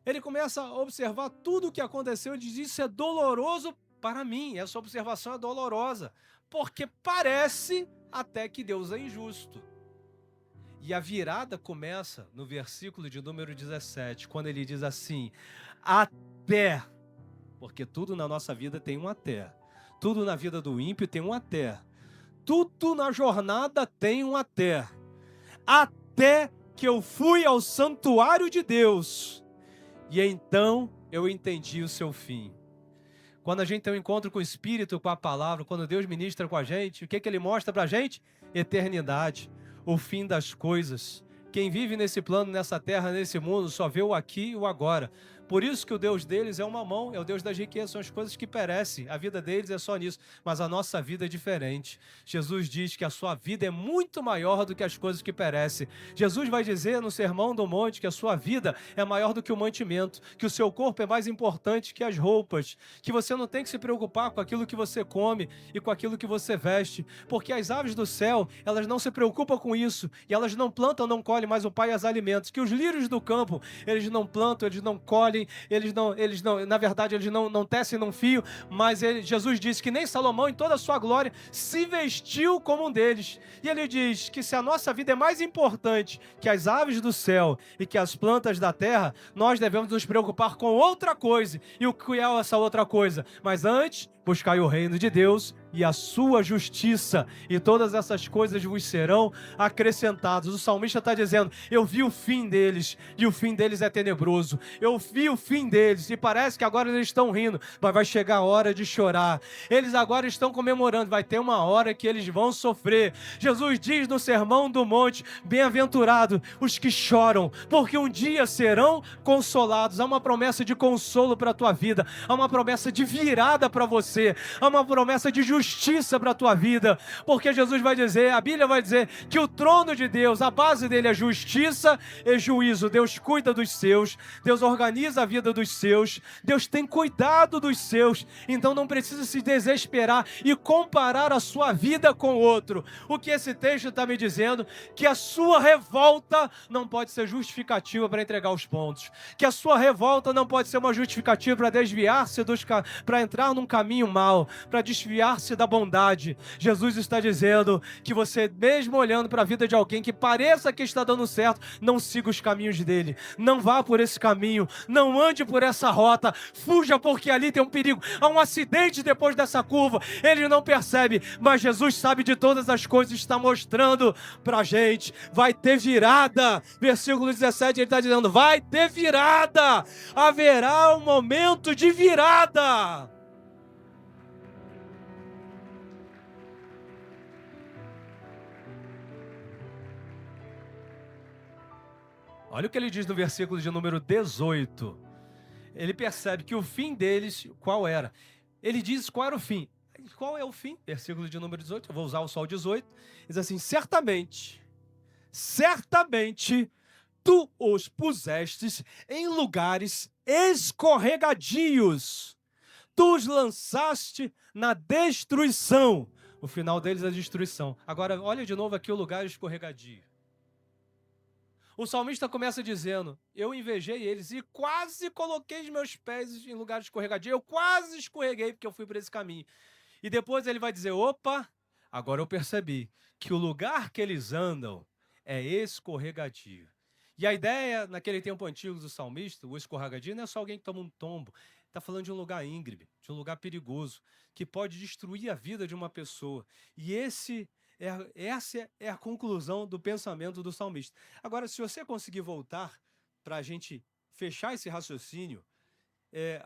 [SPEAKER 1] Ele começa a observar tudo o que aconteceu e diz, isso é doloroso para mim, essa observação é dolorosa, porque parece até que Deus é injusto. E a virada começa no versículo de número 17, quando ele diz assim, até, porque tudo na nossa vida tem um até, tudo na vida do ímpio tem um até, tudo na jornada tem um até que eu fui ao santuário de Deus, e então eu entendi o seu fim. Quando a gente tem um encontro com o Espírito, com a palavra, quando Deus ministra com a gente, o que ele mostra pra gente? Eternidade. O fim das coisas. Quem vive nesse plano, nessa terra, nesse mundo, só vê o aqui e o agora. Por isso que o Deus deles é uma mão, é o Deus das riquezas, são as coisas que perecem. A vida deles é só nisso, mas a nossa vida é diferente. Jesus diz que a sua vida é muito maior do que as coisas que perecem. Jesus vai dizer no Sermão do Monte que a sua vida é maior do que o mantimento, que o seu corpo é mais importante que as roupas, que você não tem que se preocupar com aquilo que você come e com aquilo que você veste, porque as aves do céu, elas não se preocupam com isso, e elas não plantam, não colhem, mas o Pai as alimenta. Que os lírios do campo, eles não plantam, eles não colhem, eles não, na verdade, eles não tecem num fio, mas Jesus disse que nem Salomão, em toda a sua glória, se vestiu como um deles. E ele diz que se a nossa vida é mais importante que as aves do céu e que as plantas da terra, nós devemos nos preocupar com outra coisa. E o que é essa outra coisa? Mas antes, Buscai o reino de Deus e a sua justiça, e todas essas coisas vos serão acrescentadas. O salmista está dizendo, eu vi o fim deles, e o fim deles é tenebroso. Eu vi o fim deles, e parece que agora eles estão rindo, mas vai chegar a hora de chorar. Eles agora estão comemorando, vai ter uma hora que eles vão sofrer. Jesus diz no Sermão do Monte, bem-aventurado os que choram, porque um dia serão consolados. Há uma promessa de consolo para a tua vida, há uma promessa de virada para você, há uma promessa de justiça para a tua vida, porque Jesus vai dizer, a Bíblia vai dizer que o trono de Deus, a base dele é justiça e juízo. Deus cuida dos seus, Deus organiza a vida dos seus, Deus tem cuidado dos seus, então não precisa se desesperar e comparar a sua vida com o outro. O que esse texto está me dizendo? Que a sua revolta não pode ser justificativa para entregar os pontos, que a sua revolta não pode ser uma justificativa para desviar-se para entrar num caminho mau, para desviar-se da bondade. Jesus está dizendo que você, mesmo olhando para a vida de alguém que pareça que está dando certo, não siga os caminhos dele, não vá por esse caminho, não ande por essa rota, fuja, porque ali tem um perigo, há um acidente depois dessa curva, ele não percebe, mas Jesus sabe de todas as coisas, está mostrando para a gente, vai ter virada. Versículo 17, ele está dizendo, vai ter virada, haverá um momento de virada. Olha o que ele diz no versículo de número 18. Ele percebe que o fim deles, qual era? Ele diz qual era o fim. Qual é o fim? Versículo de número 18, eu vou usar só o 18. Diz assim, certamente, tu os pusestes em lugares escorregadios. Tu os lançaste na destruição. O final deles é a destruição. Agora, olha de novo aqui o lugar escorregadio. O salmista começa dizendo, eu invejei eles e quase coloquei os meus pés em lugar escorregadio, eu quase escorreguei porque eu fui por esse caminho. E depois ele vai dizer, opa, agora eu percebi que o lugar que eles andam é escorregadio. E a ideia, naquele tempo antigo do salmista, o escorregadio não é só alguém que toma um tombo, está falando de um lugar íngreme, de um lugar perigoso, que pode destruir a vida de uma pessoa. E essa é a conclusão do pensamento do salmista. Agora, se você conseguir voltar para a gente fechar esse raciocínio,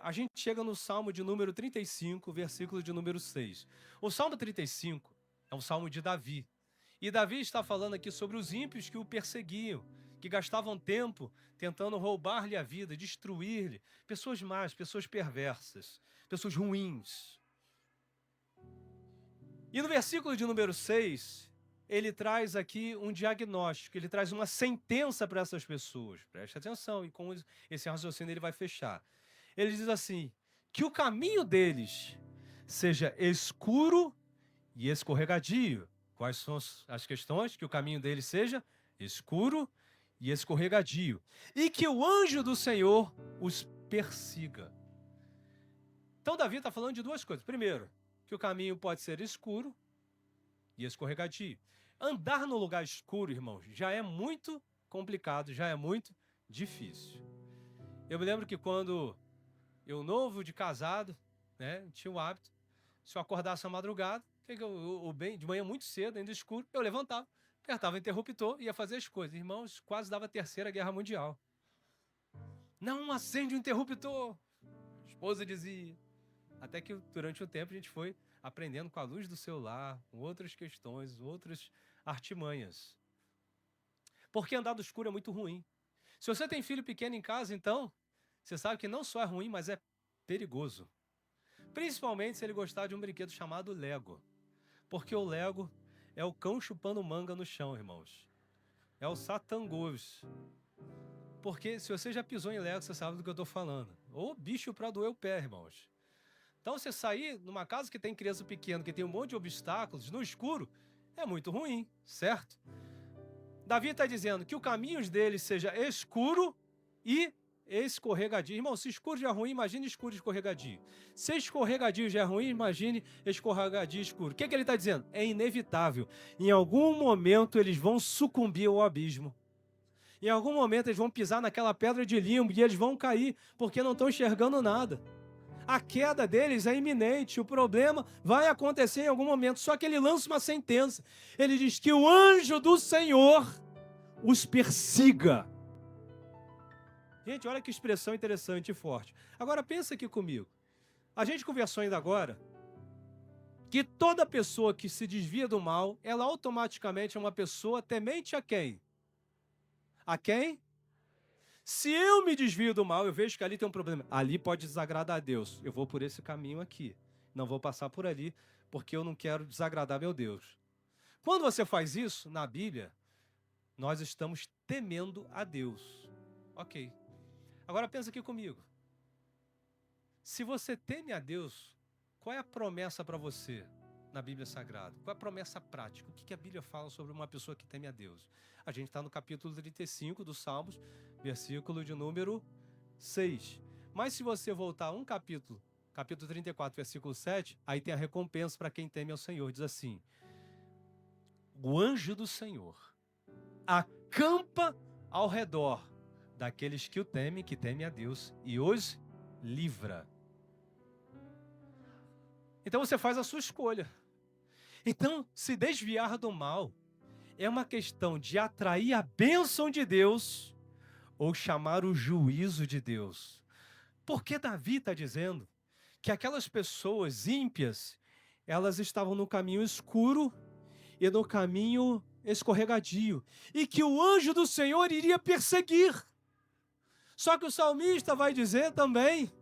[SPEAKER 1] a gente chega no Salmo de número 35, versículo de número 6. O Salmo 35 é um salmo de Davi. E Davi está falando aqui sobre os ímpios que o perseguiam, que gastavam tempo tentando roubar-lhe a vida, destruir-lhe. Pessoas más, pessoas perversas, pessoas ruins. E no versículo de número 6, ele traz aqui um diagnóstico, ele traz uma sentença para essas pessoas. Preste atenção, e com esse raciocínio ele vai fechar. Ele diz assim, que o caminho deles seja escuro e escorregadio. Quais são as questões? Que o caminho deles seja escuro e escorregadio. E que o anjo do Senhor os persiga. Então Davi está falando de duas coisas. Primeiro, que o caminho pode ser escuro e escorregadio. Andar no lugar escuro, irmãos, já é muito complicado, já é muito difícil. Eu me lembro que quando eu novo de casado, né, tinha o hábito, se eu acordasse à madrugada, de manhã muito cedo, ainda escuro, eu levantava, apertava o interruptor e ia fazer as coisas. Irmãos, quase dava a Terceira Guerra Mundial. Não acende o interruptor, a esposa dizia. Até que durante o tempo a gente foi aprendendo com a luz do celular, com outras questões, outras artimanhas. Porque andar no escuro é muito ruim. Se você tem filho pequeno em casa, então, você sabe que não só é ruim, mas é perigoso. Principalmente se ele gostar de um brinquedo chamado Lego. Porque o Lego é o cão chupando manga no chão, irmãos. É o Satangos. Porque se você já pisou em Lego, você sabe do que eu estou falando. Ou bicho para doer o pé, irmãos. Então, você sair numa casa que tem criança pequena, que tem um monte de obstáculos, no escuro, é muito ruim, certo? Davi está dizendo que o caminho deles seja escuro e escorregadio. Irmão, se escuro já é ruim, imagine escuro e escorregadio. Se escorregadio já é ruim, imagine escorregadio e escuro. O que ele está dizendo? É inevitável. Em algum momento eles vão sucumbir ao abismo. Em algum momento eles vão pisar naquela pedra de limbo e eles vão cair, porque não estão enxergando nada. A queda deles é iminente, o problema vai acontecer em algum momento. Só que ele lança uma sentença. Ele diz que o anjo do Senhor os persiga. Gente, olha que expressão interessante e forte. Agora pensa aqui comigo. A gente conversou ainda agora que toda pessoa que se desvia do mal, ela automaticamente é uma pessoa temente a quem? A quem? Se eu me desvio do mal, eu vejo que ali tem um problema. Ali pode desagradar a Deus. Eu vou por esse caminho aqui. Não vou passar por ali, porque eu não quero desagradar meu Deus. Quando você faz isso, na Bíblia, nós estamos temendo a Deus. Ok. Agora pensa aqui comigo. Se você teme a Deus, qual é a promessa para você na Bíblia Sagrada? Qual é a promessa prática? O que a Bíblia fala sobre uma pessoa que teme a Deus? A gente está no capítulo 35 dos Salmos, versículo de número 6. Mas se você voltar um capítulo 34, versículo 7, aí tem a recompensa para quem teme ao Senhor. Diz assim: o anjo do Senhor acampa ao redor daqueles que o temem, que temem a Deus, e os livra. Então você faz a sua escolha. Então, se desviar do mal é uma questão de atrair a bênção de Deus ou chamar o juízo de Deus. Porque Davi está dizendo que aquelas pessoas ímpias, elas estavam no caminho escuro e no caminho escorregadio, e que o anjo do Senhor iria perseguir. Só que o salmista vai dizer também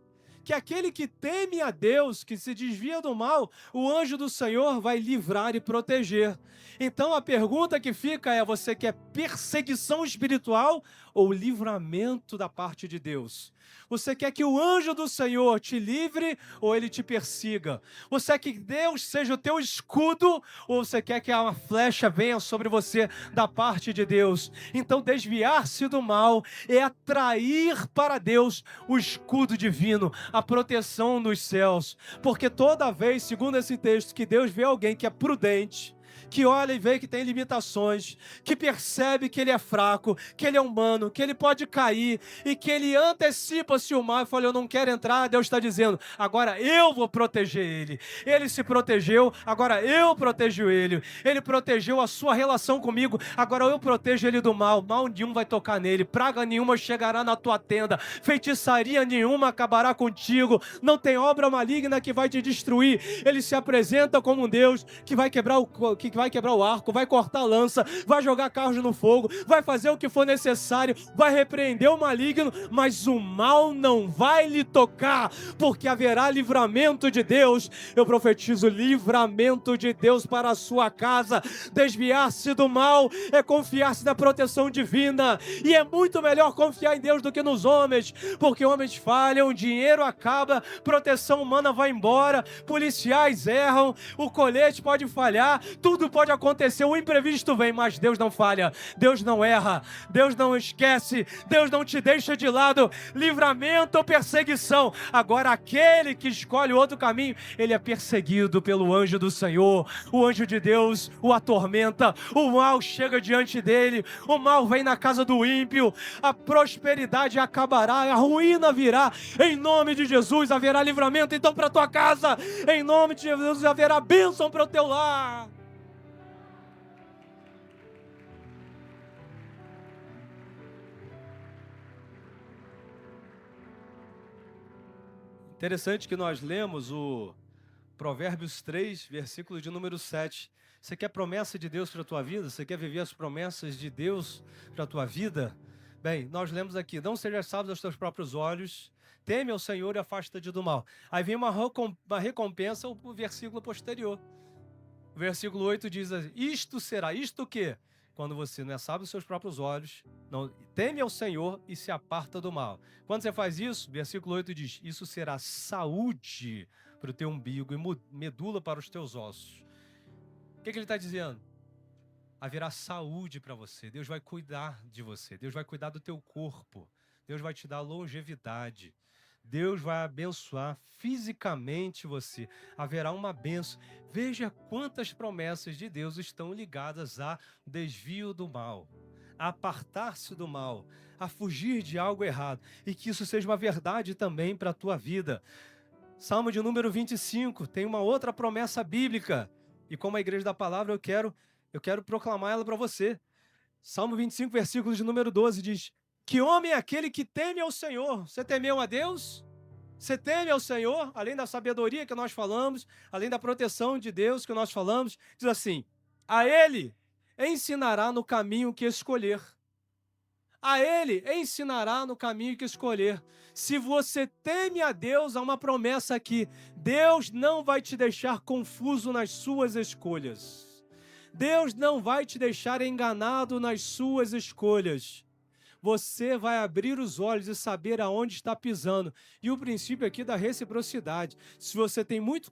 [SPEAKER 1] que aquele que teme a Deus, que se desvia do mal, o anjo do Senhor vai livrar e proteger. Então a pergunta que fica é: você quer perseguição espiritual ou livramento da parte de Deus? Você quer que o anjo do Senhor te livre ou ele te persiga? Você quer que Deus seja o teu escudo ou você quer que uma flecha venha sobre você da parte de Deus? Então desviar-se do mal é atrair para Deus o escudo divino, a proteção dos céus. Porque toda vez, segundo esse texto, que Deus vê alguém que é prudente, que olha e vê que tem limitações, que percebe que ele é fraco, que ele é humano, que ele pode cair e que ele antecipa-se o mal e fala: eu não quero entrar. Deus está dizendo: agora eu vou proteger ele. Ele se protegeu, agora eu protejo ele. Ele protegeu a sua relação comigo, agora eu protejo ele do mal. Mal nenhum vai tocar nele, praga nenhuma chegará na tua tenda, feitiçaria nenhuma acabará contigo, não tem obra maligna que vai te destruir. Ele se apresenta como um Deus que vai quebrar o arco, vai cortar a lança, vai jogar carros no fogo, vai fazer o que for necessário, vai repreender o maligno, mas o mal não vai lhe tocar, porque haverá livramento de Deus. Eu profetizo livramento de Deus para a sua casa. Desviar-se do mal é confiar-se na proteção divina, e é muito melhor confiar em Deus do que nos homens, porque homens falham, dinheiro acaba, proteção humana vai embora, policiais erram, o colete pode falhar, tudo pode acontecer, o imprevisto vem, mas Deus não falha, Deus não erra, Deus não esquece, Deus não te deixa de lado. Livramento ou perseguição. Agora aquele que escolhe outro caminho, ele é perseguido pelo anjo do Senhor. O anjo de Deus o atormenta, o mal chega diante dele, o mal vem na casa do ímpio, a prosperidade acabará, a ruína virá. Em nome de Jesus haverá livramento então para tua casa, em nome de Jesus haverá bênção para o teu lar. Interessante que nós lemos o Provérbios 3, versículo de número 7. Você quer promessa de Deus para a tua vida? Você quer viver as promessas de Deus para a tua vida? Bem, nós lemos aqui: não sejas sábio aos teus próprios olhos, teme ao Senhor e afasta-te do mal. Aí vem uma recompensa, o versículo posterior. O versículo 8 diz assim: isto será, isto o quê? Quando você não é sábio aos seus próprios olhos, não teme ao Senhor e se aparta do mal. Quando você faz isso, versículo 8 diz: isso será saúde para o teu umbigo e medula para os teus ossos. O que ele está dizendo? Haverá saúde para você, Deus vai cuidar de você, Deus vai cuidar do teu corpo, Deus vai te dar longevidade, Deus vai abençoar fisicamente você, haverá uma bênção. Veja quantas promessas de Deus estão ligadas a desvio do mal, a apartar-se do mal, a fugir de algo errado, e que isso seja uma verdade também para a tua vida. Salmo de número 25 tem uma outra promessa bíblica. E como a Igreja da Palavra, eu quero proclamar ela para você. Salmo 25, versículo de número 12 diz: Que homem é aquele que teme ao Senhor? Você temeu a Deus? Você teme ao Senhor? Além da sabedoria que nós falamos, além da proteção de Deus que nós falamos, diz assim: a Ele ensinará no caminho que escolher. A Ele ensinará no caminho que escolher. Se você teme a Deus, há uma promessa aqui: Deus não vai te deixar confuso nas suas escolhas. Deus não vai te deixar enganado nas suas escolhas. Você vai abrir os olhos e saber aonde está pisando. E o princípio aqui da reciprocidade. Se você tem muito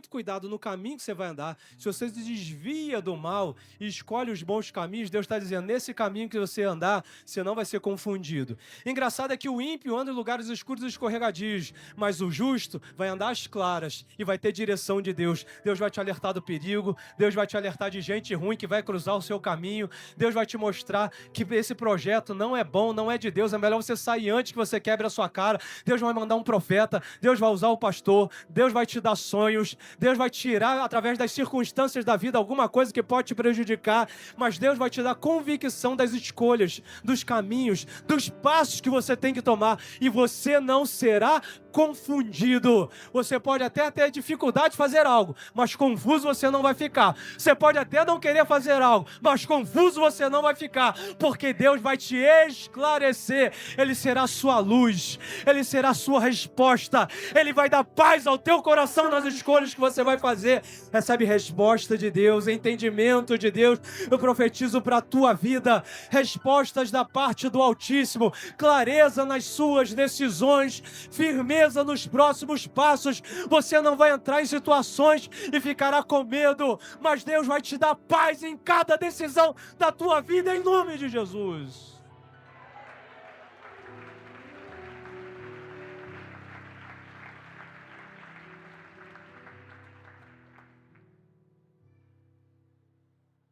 [SPEAKER 1] cuidado no caminho que você vai andar, se você se desvia do mal e escolhe os bons caminhos, Deus está dizendo, nesse caminho que você andar, você não vai ser confundido. Engraçado é que o ímpio anda em lugares escuros e escorregadios, mas o justo vai andar às claras e vai ter direção de Deus. Deus vai te alertar do perigo, Deus vai te alertar de gente ruim que vai cruzar o seu caminho, Deus vai te mostrar que esse projeto não é bom, não é de Deus, é melhor você sair antes que você quebre a sua cara. Deus vai mandar um profeta, Deus vai usar o pastor, Deus vai te dar sonhos, Deus vai tirar através das circunstâncias da vida alguma coisa que pode te prejudicar, mas Deus vai te dar convicção das escolhas, dos caminhos, dos passos que você tem que tomar, e você não será confundido. Você pode até ter dificuldade de fazer algo, mas confuso você não vai ficar. Você pode até não querer fazer algo, mas confuso você não vai ficar, porque Deus vai te esclarecer. Ele será sua luz, Ele será sua resposta, Ele vai dar paz ao teu coração nas escolhas que você vai fazer. Recebe resposta de Deus, entendimento de Deus. Eu profetizo para a tua vida respostas da parte do Altíssimo, clareza nas suas decisões, firmeza nos próximos passos. Você não vai entrar em situações e ficará com medo, mas Deus vai te dar paz em cada decisão da tua vida, em nome de Jesus.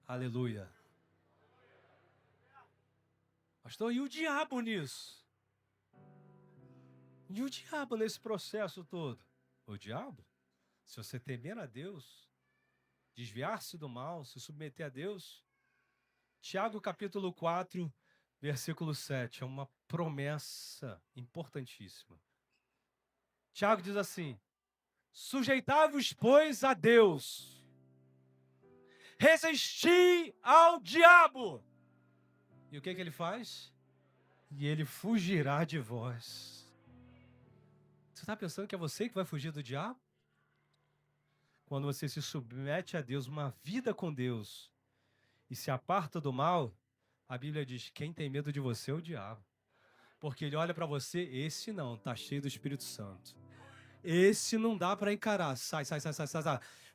[SPEAKER 1] Aleluia. Pastor, e o diabo nisso? E o diabo nesse processo todo? O diabo, se você temer a Deus, desviar-se do mal, se submeter a Deus, Tiago capítulo 4, versículo 7, é uma promessa importantíssima. Tiago diz assim: sujeitai-vos, pois, a Deus, resisti ao diabo. E o que ele faz? E ele fugirá de vós. Você está pensando que é você que vai fugir do diabo? Quando você se submete a Deus, uma vida com Deus, e se aparta do mal, a Bíblia diz, quem tem medo de você é o diabo. Porque ele olha para você, esse não, está cheio do Espírito Santo. Esse não dá para encarar, sai.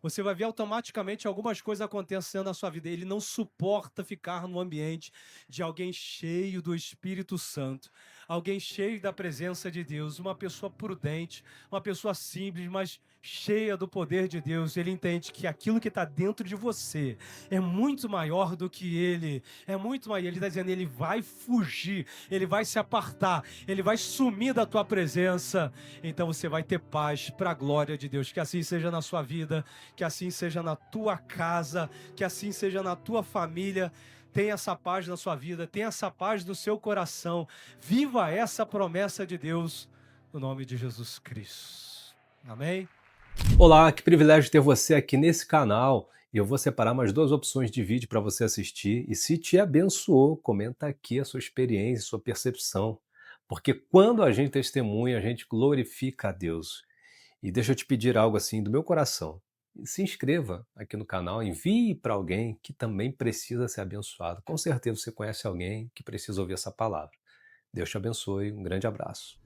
[SPEAKER 1] Você vai ver automaticamente algumas coisas acontecendo na sua vida. Ele não suporta ficar no ambiente de alguém cheio do Espírito Santo, alguém cheio da presença de Deus, uma pessoa prudente, uma pessoa simples, mas cheia do poder de Deus. Ele entende que aquilo que está dentro de você é muito maior do que ele, é muito maior. Ele está dizendo, ele vai fugir, ele vai se apartar, ele vai sumir da tua presença. Então você vai ter paz para a glória de Deus. Que assim seja na sua vida, que assim seja na tua casa, que assim seja na tua família. Tenha essa paz na sua vida, tenha essa paz no seu coração. Viva essa promessa de Deus no nome de Jesus Cristo. Amém?
[SPEAKER 2] Olá, que privilégio ter você aqui nesse canal. Eu vou separar mais 2 opções de vídeo para você assistir. E se te abençoou, comenta aqui a sua experiência, a sua percepção. Porque quando a gente testemunha, a gente glorifica a Deus. E deixa eu te pedir algo assim do meu coração. Se inscreva aqui no canal, envie para alguém que também precisa ser abençoado. Com certeza você conhece alguém que precisa ouvir essa palavra. Deus te abençoe, um grande abraço.